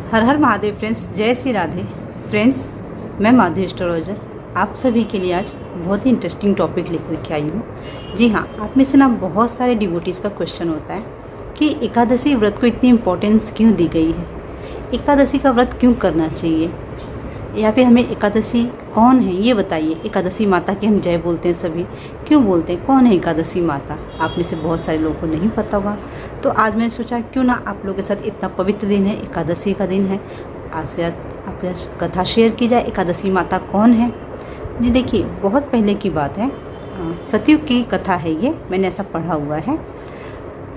हर हर Mahadev friends, जय Shri Radhe. Friends, मैं Madhavi astrologer आप सभी के लिए आज बहुत ही इंटरेस्टिंग टॉपिक लेकर के आई हूँ। जी हाँ, आप में से ना बहुत सारे डिवोटीज़ का क्वेश्चन होता है कि एकादशी व्रत को इतनी इम्पोर्टेंस क्यों दी गई है, एकादशी का व्रत क्यों करना चाहिए, या फिर हमें एकादशी कौन है ये बताइए। एकादशी माता की हम जय बोलते हैं, सभी क्यों बोलते हैं, कौन है एकादशी माता? आप में से बहुत सारे लोगों को नहीं पता होगा। तो आज मैंने सोचा क्यों ना आप लोगों के साथ, इतना पवित्र दिन है, एकादशी का दिन है, आज के आपके साथ कथा शेयर की जाए। एकादशी माता कौन है? जी देखिए, बहुत पहले की बात है, सतयुग की कथा है ये, मैंने ऐसा पढ़ा हुआ है।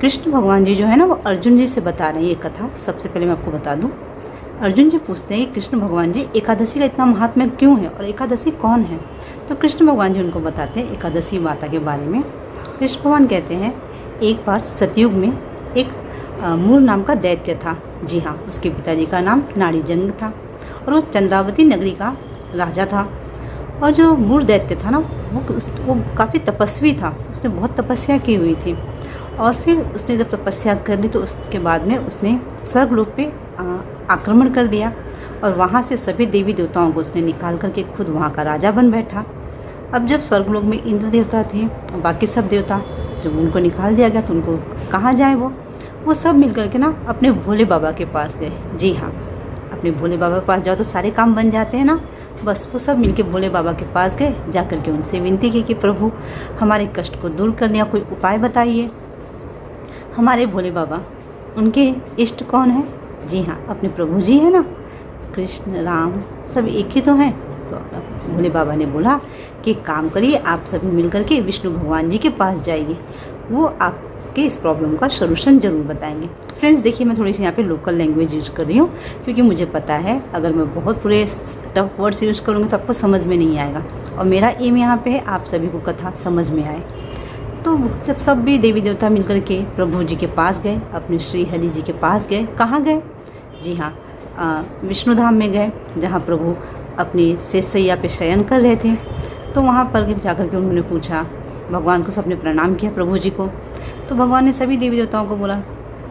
कृष्ण भगवान जी जो है ना, वो अर्जुन जी से बता रहे हैं ये कथा। सबसे पहले मैं आपको बता दूँ, अर्जुन जी पूछते हैं कि कृष्ण भगवान जी, एकादशी का इतना महात्म्य क्यों है और एकादशी कौन है? तो कृष्ण भगवान जी उनको बताते हैं एकादशी माता के बारे में। कृष्ण भगवान कहते हैं, एक बार सतयुग में एक मूर नाम का दैत्य था। जी हाँ, उसके पिताजी का नाम नाड़ीजंग था और वो चंद्रावती नगरी का राजा था। और जो मूर दैत्य था ना, वो काफ़ी तपस्वी था, उसने बहुत तपस्या की हुई थी। और फिर उसने जब तपस्या कर ली तो उसके बाद में उसने स्वर्गलोक पे आक्रमण कर दिया और वहाँ से सभी देवी देवताओं को उसने निकाल करके खुद वहाँ का राजा बन बैठा। अब जब स्वर्गलोक में इंद्र देवता थे और बाकी सब देवता, जब उनको निकाल दिया गया तो उनको कहाँ जाए? वो सब मिल करके ना अपने भोले बाबा के पास गए। जी हाँ, अपने भोले बाबा के पास जाओ तो सारे काम बन जाते हैं ना। बस वो सब मिलके भोले बाबा के पास गए, जा करके उनसे विनती की कि प्रभु, हमारे कष्ट को दूर करने का कोई उपाय बताइए। हमारे भोले बाबा, उनके इष्ट कौन है? जी हाँ, अपने प्रभु जी है ना, कृष्ण राम सब एक ही तो हैं। तो भोले बाबा ने बोला कि काम करिए, आप सभी मिल करके विष्णु भगवान जी के पास जाइए, वो आपके इस प्रॉब्लम का सलूशन ज़रूर बताएंगे। फ्रेंड्स देखिए, मैं थोड़ी सी यहाँ पे लोकल लैंग्वेज यूज़ कर रही हूँ क्योंकि मुझे पता है अगर मैं बहुत पूरे टफ वर्ड्स यूज़ करूँगी तो आपको समझ में नहीं आएगा, और मेरा एम यहाँ पे है आप सभी को कथा समझ में आए। तो जब सब भी देवी देवता मिलकर के प्रभु जी के पास गए, अपने श्री हरि जी के पास गए। कहाँ गए? जी हाँ, विष्णु धाम में गए, जहाँ प्रभु अपनी शेषशैया पे शयन कर रहे थे। तो वहाँ पर जाकर के उन्होंने पूछा, भगवान को सबने प्रणाम किया प्रभु जी को। तो भगवान ने सभी देवी देवताओं को बोला,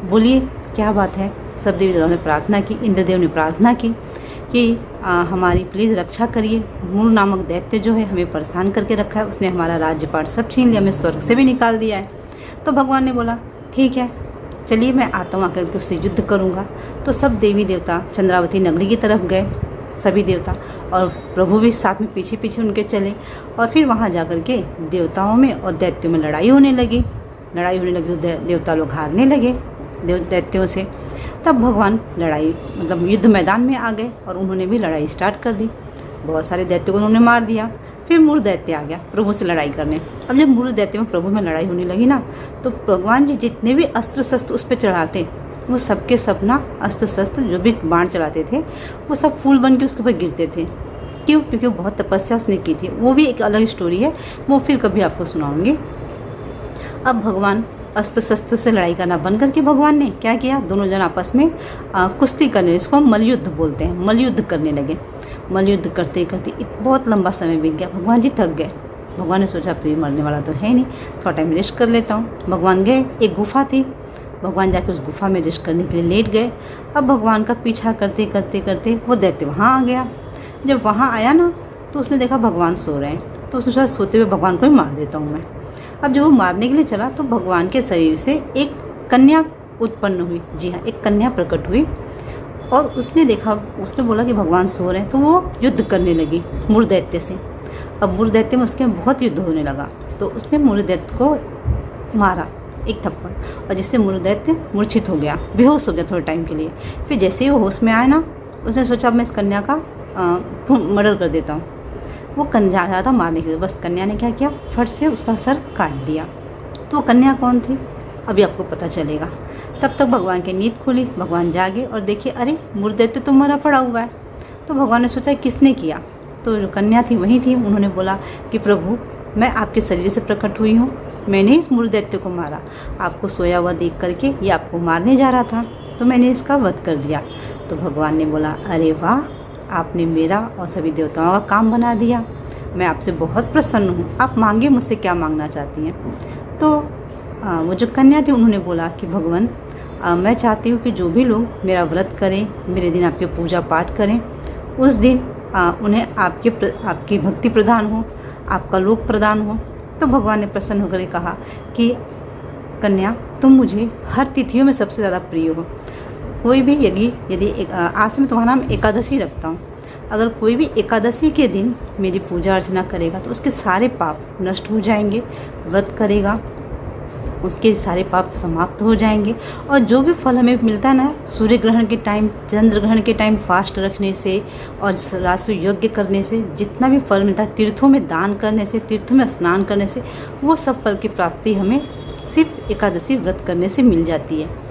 बोलिए क्या बात है? सब देवी देवताओं ने प्रार्थना की, इंद्रदेव ने प्रार्थना की कि हमारी प्लीज़ रक्षा करिए, मूर नामक दैत्य जो है हमें परेशान करके रखा है, उसने हमारा राज्यपाट सब छीन लिया, हमें स्वर्ग से भी निकाल दिया है। तो भगवान ने बोला ठीक है, चलिए मैं आता हूँ, आकर के उससे युद्ध करूँगा। तो सब देवी देवता चंद्रावती नगरी की तरफ गए, सभी देवता, और प्रभु भी साथ में पीछे पीछे उनके चले। और फिर वहाँ जा कर के देवताओं में और दैत्यों में लड़ाई होने लगी तो देवता लोग हारने लगे दैत्यों से। तब भगवान लड़ाई मतलब युद्ध मैदान में आ गए और उन्होंने भी लड़ाई स्टार्ट कर दी। बहुत सारे दैत्यों को उन्होंने मार दिया। फिर मूर दैत्य आ गया प्रभु से लड़ाई करने। अब जब मूर दैत्य में प्रभु में लड़ाई होने लगी ना, तो भगवान जी जितने भी अस्त्र शस्त्र उस पर चढ़ाते, वो सबके सब ना अस्त्र शस्त्र जो भी बाण चलाते थे, वो सब फूल बन के उसके ऊपर गिरते थे। क्यों? क्योंकि वो बहुत तपस्या उसने की थी। वो भी एक अलग स्टोरी है, वो फिर कभी आपको सुनाऊंगी। अब भगवान अस्त्र शस्त्र से लड़ाई करना बंद करके भगवान ने क्या किया, दोनों जन आपस में कुश्ती करने, इसको हम मलयुद्ध बोलते हैं, मलयुद्ध करने लगे। मलयुद्ध करते करते बहुत लंबा समय बीत गया, भगवान जी थक गए। भगवान ने सोचा अब तो ये मरने वाला तो है नहीं, थोड़ा टाइम रेस्ट कर लेता हूँ। भगवान गए, एक गुफा थी, भगवान जाके उस गुफा में रेस्ट करने के लिए लेट गए। अब भगवान का पीछा करते करते करते वो दैत्य वहाँ आ गया। जब वहाँ आया ना, तो उसने देखा भगवान सो रहे हैं, तो उसने सोचा सोते हुए भगवान को ही मार देता हूँ मैं। अब जब वो मारने के लिए चला तो भगवान के शरीर से एक कन्या उत्पन्न हुई। जी हाँ, एक कन्या प्रकट हुई। और उसने देखा, उसने बोला कि भगवान सो रहे हैं, तो वो युद्ध करने लगी मूर दैत्य से। अब मूर दैत्य में उसके बहुत युद्ध होने लगा, तो उसने मूर दैत्य को मारा एक थप्पड़, और जिससे मूर दैत्य मूर्छित हो गया, बेहोश हो गया थोड़े टाइम के लिए। फिर जैसे ही वो होश में आया ना, उसने सोचा अब मैं इस कन्या का मर्डर कर देता हूँ। वो कन्या रहा था मारने के लिए, बस कन्या ने क्या किया, फट से उसका सर काट दिया। तो वो कन्या कौन थी अभी आपको पता चलेगा। तब तक भगवान की नींद खुली, भगवान जागे और देखिए अरे मूर दैत्य तो मरा पड़ा हुआ है। तो भगवान ने सोचा किसने किया, तो जो कन्या थी वही थी। उन्होंने बोला कि प्रभु, मैं आपके शरीर से प्रकट हुई हूँ, मैंने इस मूर दैत्य को मारा, आपको सोया हुआ देख करके ये आपको मारने जा रहा था, तो मैंने इसका वध कर दिया। तो भगवान ने बोला अरे वाह, आपने मेरा और सभी देवताओं का काम बना दिया, मैं आपसे बहुत प्रसन्न हूँ, आप मांगे मुझसे क्या मांगना चाहती हैं। तो वो जो कन्या थी उन्होंने बोला कि भगवान, मैं चाहती हूँ कि जो भी लोग मेरा व्रत करें, मेरे दिन आपके पूजा पाठ करें, उस दिन उन्हें आपकी भक्ति प्रदान हो, आपका लोक प्रदान हो। तो भगवान ने प्रसन्न होकर कहा कि कन्या, तुम मुझे हर तिथियों में सबसे ज़्यादा प्रिय हो। कोई भी यदि आज से मैं तुम्हारा नाम एकादशी रखता हूँ, अगर कोई भी एकादशी के दिन मेरी पूजा अर्चना करेगा तो उसके सारे पाप नष्ट हो जाएंगे। व्रत करेगा, उसके सारे पाप समाप्त हो जाएंगे। और जो भी फल हमें मिलता है ना, सूर्य ग्रहण के टाइम, चंद्र ग्रहण के टाइम फास्ट रखने से और रासु यज्ञ करने से जितना भी फल मिलता है, तीर्थों में दान करने से, तीर्थों में स्नान करने से, वो सब फल की प्राप्ति हमें सिर्फ एकादशी व्रत करने से मिल जाती है।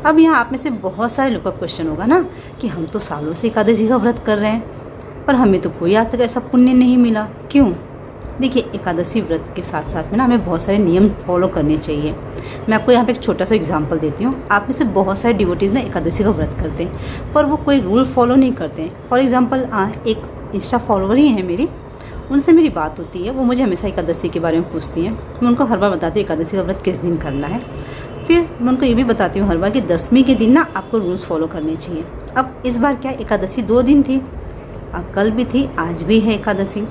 अब यहाँ आप में से बहुत सारे लोगों का क्वेश्चन होगा ना कि हम तो सालों से एकादशी का व्रत कर रहे हैं पर हमें तो कोई आज तक ऐसा पुण्य नहीं मिला, क्यों? देखिए, एकादशी व्रत के साथ साथ में ना हमें बहुत सारे नियम फॉलो करने चाहिए। मैं आपको यहाँ पे एक छोटा सा एग्जांपल देती हूँ। आप में से बहुत सारे डिवोटीज़ ना एकादशी का व्रत करते हैं पर वो कोई रूल फॉलो नहीं करते हैं। फॉर एग्जांपल, एक इंस्टा फॉलोवर ही है मेरी, उनसे मेरी बात होती है, वो मुझे हमेशा एकादशी के बारे में पूछती हैं। मैं उनको हर बार बताती हूँ एकादशी का व्रत किस दिन करना है। फिर मैं उनको ये भी बताती हूँ हर बार कि 10वीं के दिन ना आपको रूल्स फॉलो करने चाहिए। अब इस बार क्या, एकादशी 2 दिन थी, कल भी थी, आज भी है एकादशी।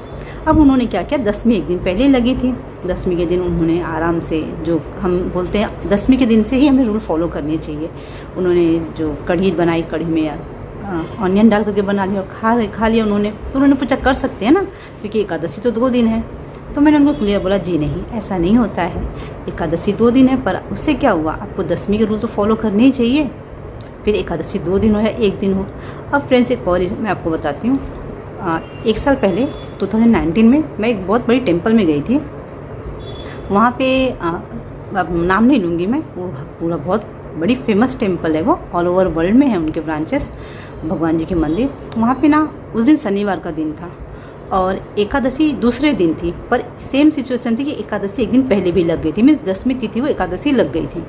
अब उन्होंने क्या किया, 10वीं एक दिन पहले लगी थी, 10वीं के दिन उन्होंने आराम से, जो हम बोलते हैं 10वीं के दिन से ही हमें रूल फॉलो करने चाहिए। उन्होंने जो कढ़ी बनाई, कढ़ी में ऑनियन डाल करके बना लिया और खा लिया उन्होंने। तो उन्होंने पूछा कर सकते हैं ना, क्योंकि एकादशी तो 2 दिन है। तो मैंने उनको क्लियर बोला, जी नहीं, ऐसा नहीं होता है, एकादशी 2 दिन है, पर उससे क्या हुआ, आपको 10वीं के रूल तो फॉलो करने ही चाहिए। फिर एकादशी 2 दिन हो या 1 दिन हो। अब फ्रेंड्स, एक और मैं आपको बताती हूँ। 1 साल पहले 2019 में मैं एक बहुत बड़ी टेम्पल में गई थी। वहाँ पे अब नाम नहीं लूँगी मैं, वो पूरा बहुत बड़ी फेमस टेम्पल है, वो ऑल ओवर वर्ल्ड में है उनके ब्रांचेस, भगवान जी के मंदिर। वहाँ पे ना उस दिन शनिवार का दिन था और एकादशी दूसरे दिन थी, पर सेम सिचुएशन थी कि एकादशी एक दिन पहले भी लग गई थी, मीन्स 10वीं तिथि वो एकादशी लग गई थी।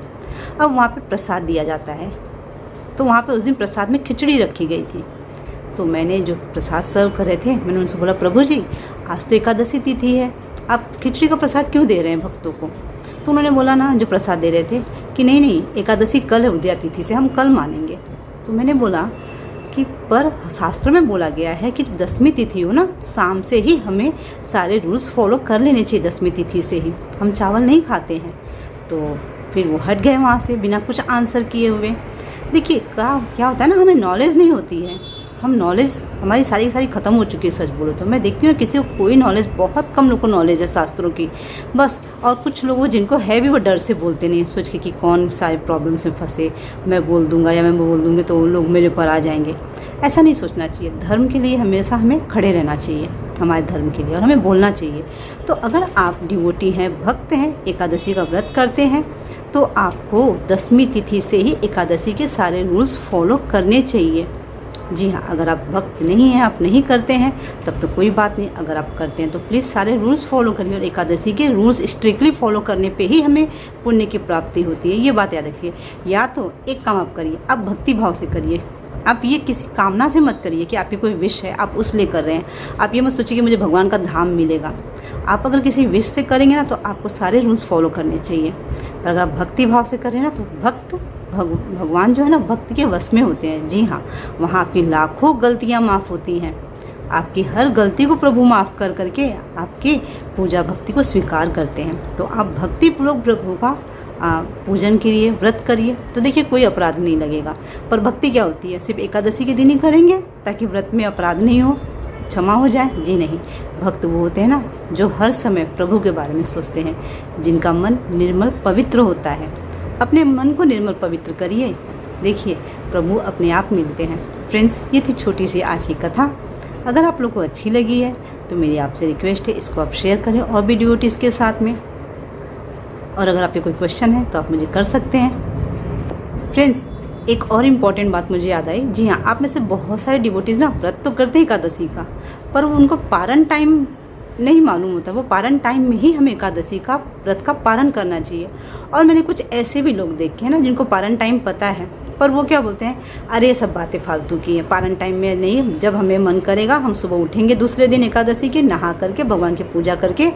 अब वहाँ पे प्रसाद दिया जाता है, तो वहाँ पे उस दिन प्रसाद में खिचड़ी रखी गई थी। तो मैंने जो प्रसाद सर्व कर रहे थे, मैंने उनसे बोला, प्रभु जी आज तो एकादशी तिथि है, आप खिचड़ी का प्रसाद क्यों दे रहे हैं भक्तों को? तो उन्होंने बोला ना, जो प्रसाद दे रहे थे, कि नहीं नहीं, एकादशी कल है, उद्या तिथि से हम कल मानेंगे। तो मैंने बोला कि पर शास्त्रों में बोला गया है कि 10वीं तिथि हो ना, शाम से ही हमें सारे रूल्स फॉलो कर लेने चाहिए, 10वीं तिथि से ही हम चावल नहीं खाते हैं। तो फिर वो हट गए वहाँ से बिना कुछ आंसर किए हुए। देखिए क्या होता है ना, हमें नॉलेज नहीं होती है, हम नॉलेज हमारी सारी ख़त्म हो चुकी है। सच बोलो तो मैं देखती हूँ किसी को कोई नॉलेज, बहुत कम लोगों को नॉलेज है शास्त्रों की बस। और कुछ लोग जिनको है भी वो डर से बोलते नहीं, सोच के कि कौन सारे प्रॉब्लम्स में फंसे, मैं बोल दूंगा या मैं बोल दूंगी तो लोग मेरे ऊपर आ जाएंगे। ऐसा नहीं सोचना चाहिए। धर्म के लिए हमेशा हमें खड़े रहना चाहिए, हमारे धर्म के लिए, और हमें बोलना चाहिए। तो अगर आप डिवोटी हैं, भक्त हैं, एकादशी का व्रत करते हैं, तो आपको 10वीं तिथि से ही एकादशी के सारे रूल्स फॉलो करने चाहिए। जी हाँ, अगर आप भक्त नहीं हैं, आप नहीं करते हैं, तब तो कोई बात नहीं। अगर आप करते हैं तो प्लीज़ सारे रूल्स फॉलो करिए, और एकादशी के रूल्स स्ट्रिक्टली फॉलो करने पे ही हमें पुण्य की प्राप्ति होती है। ये बात याद रखिए। या तो एक काम आप करिए, आप भक्ति भाव से करिए। आप ये किसी कामना से मत करिए कि आपकी कोई विश है आप उस लिए कर रहे हैं। आप ये मत सोचिए कि मुझे भगवान का धाम मिलेगा। आप अगर किसी विश से करेंगे ना, तो आपको सारे रूल्स फॉलो करने चाहिए। पर अगर आप भक्ति भाव से करें ना, तो भगवान जो है ना, भक्त के वश में होते हैं। जी हाँ, वहाँ आपकी लाखों गलतियाँ माफ़ होती हैं। आपकी हर गलती को प्रभु माफ़ कर करके आपके पूजा भक्ति को स्वीकार करते हैं। तो आप भक्तिपूर्वक प्रभु का पूजन करिए, व्रत करिए, तो देखिए कोई अपराध नहीं लगेगा। पर भक्ति क्या होती है, सिर्फ एकादशी के दिन ही करेंगे ताकि व्रत में अपराध नहीं हो, क्षमा हो जाए? जी नहीं। भक्त वो होते हैं ना जो हर समय प्रभु के बारे में सोचते हैं, जिनका मन निर्मल पवित्र होता है। अपने मन को निर्मल पवित्र करिए, देखिए प्रभु अपने आप मिलते हैं। फ्रेंड्स, ये थी छोटी सी आज की कथा। अगर आप लोग को अच्छी लगी है तो मेरी आपसे रिक्वेस्ट है, इसको आप शेयर करें और भी डिवोटीज़ के साथ में। और अगर आपके कोई क्वेश्चन है तो आप मुझे कर सकते हैं। फ्रेंड्स, एक और इम्पॉर्टेंट बात मुझे याद आई। जी हाँ, आप में से बहुत सारे डिवोटीज़ ना व्रत तो करते हैं एकादशी का, पर वो उनको पारण टाइम नहीं मालूम होता। वो पारण टाइम में ही हमें एकादशी का व्रत का पारण करना चाहिए। और मैंने कुछ ऐसे भी लोग देखे हैं ना जिनको पारण टाइम पता है, पर वो क्या बोलते हैं, अरे ये सब बातें फालतू की हैं, पारण टाइम में नहीं, जब हमें मन करेगा हम सुबह उठेंगे दूसरे दिन एकादशी के, नहा करके भगवान की पूजा करके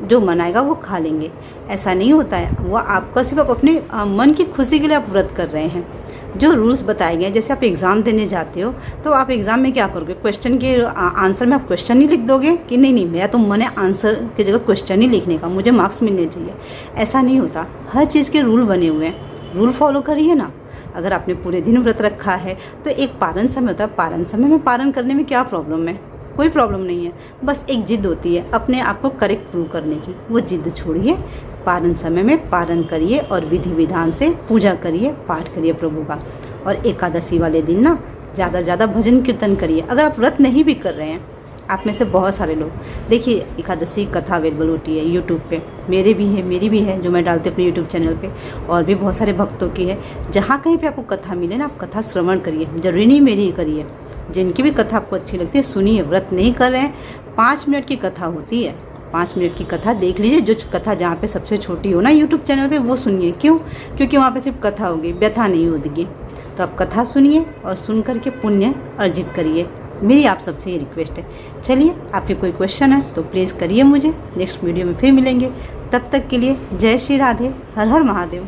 जो मन आएगा वो खा लेंगे। ऐसा नहीं होता है, वो आपका सिर्फ आप अपने मन की खुशी के लिए आप व्रत कर रहे हैं। जो रूल्स बताए गए हैं, जैसे आप एग्ज़ाम देने जाते हो तो आप एग्ज़ाम में क्या करोगे, क्वेश्चन के आंसर में आप क्वेश्चन ही लिख दोगे कि नहीं मेरा तो मन है आंसर की जगह क्वेश्चन ही लिखने का, मुझे मार्क्स मिलने चाहिए। ऐसा नहीं होता, हर चीज़ के रूल बने हुए हैं, रूल फॉलो करिए ना। अगर आपने पूरे दिन व्रत रखा है तो एक पारण समय होता है, पारण समय में पारण करने में क्या प्रॉब्लम है, कोई प्रॉब्लम नहीं है। बस एक जिद होती है अपने आप को करेक्ट प्रूव करने की, वो जिद छोड़िए, पारण समय में पारण करिए और विधि विधान से पूजा करिए, पाठ करिए प्रभु का। और एकादशी वाले दिन ना ज़्यादा भजन कीर्तन करिए। अगर आप व्रत नहीं भी कर रहे हैं, आप में से बहुत सारे लोग देखिए एकादशी कथा अवेलेबल होती है यूट्यूब पे, मेरी भी है जो मैं डालती हूँ अपने यूट्यूब चैनल पे, और भी बहुत सारे भक्तों की है। जहाँ कहीं पे आपको कथा मिले ना, आप कथा श्रवण करिए, जरूरी नहीं मेरी ही करिए, जिनकी भी कथा आपको अच्छी लगती है सुनिए। व्रत नहीं कर रहे हैं, 5 मिनट की कथा होती है, 5 मिनट की कथा देख लीजिए, जो कथा जहाँ पे सबसे छोटी हो ना यूट्यूब चैनल पे वो सुनिए। क्यों? क्योंकि वहाँ पे सिर्फ कथा होगी, व्यथा नहीं होगी। तो आप कथा सुनिए और सुन करके पुण्य अर्जित करिए, मेरी आप सबसे ये रिक्वेस्ट है। चलिए, आपके कोई क्वेश्चन है तो प्लीज़ करिए मुझे, नेक्स्ट वीडियो में फिर मिलेंगे। तब तक के लिए जय श्री राधे, हर हर महादेव।